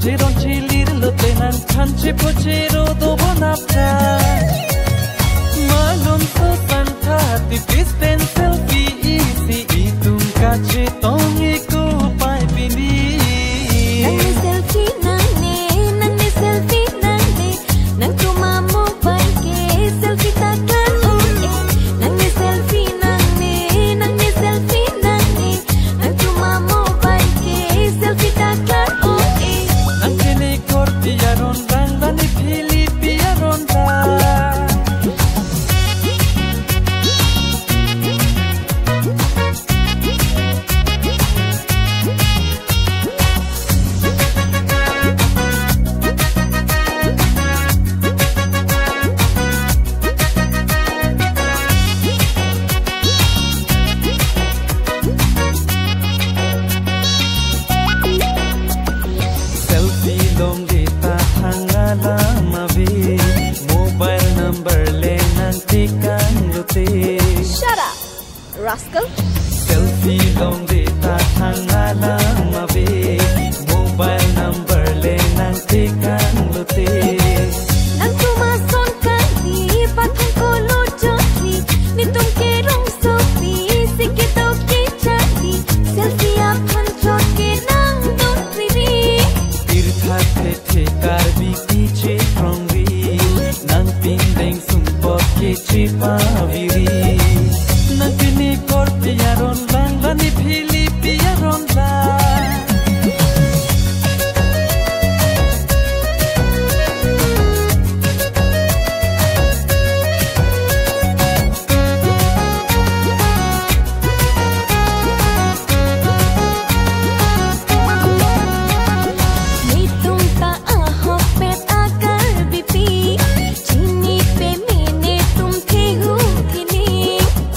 Ceron cilir lotenan Chanche pochero do bonapta Malum so santa Tipis pen selfie easy Itum kache tongi ko pai pini Nang selfie nang ne selfie nang cuma mobile ke selfie takkan nang ne selfie nang ne selfie nang cuma mobile ke selfie takkan nang kene korti yaron rang lani Philippine yaron ra Shut up, rascal. Selfie long data thangala mabe mobile number le nang tekan lote Nang tumason kali patong kolo joki nitum ke rong sopi sikito ki chaki selfie apan choke nang dotri tirtha the karbi piche prongi nang pindeng sumpo ke chipa viri nang kini korti yaron lang lani Philippine yaron la nitum ta ahopet akar bipi chini pe mene tum thehu kini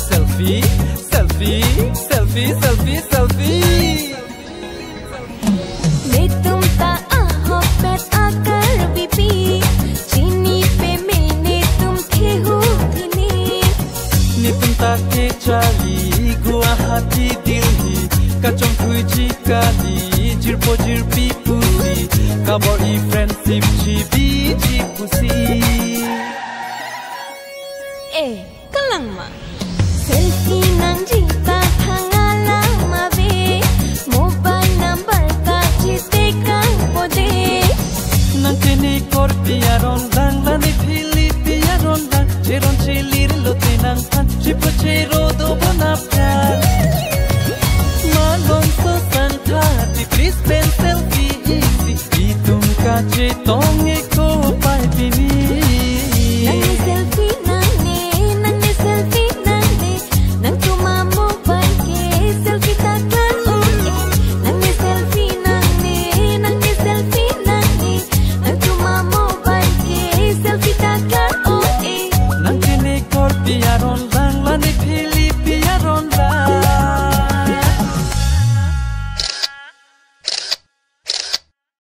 selfie selfie selfie selfie selfie nitum ta ahopet akar bipi chini pe mene tum thehu kini nitum ta ke chali Guwahati Delhi kachong khuji kali jirpo jirpi pusi kabori friendship chibi jipusi kalang ma selfie nang jita thangala mabe mobile number ka chite kang pode nang kini korpi yaron lang lani Philippine yaron lang jeron chilir lote nang tan chipo chero do bonapta malong so santa ti please pen selfie easy itum kache tong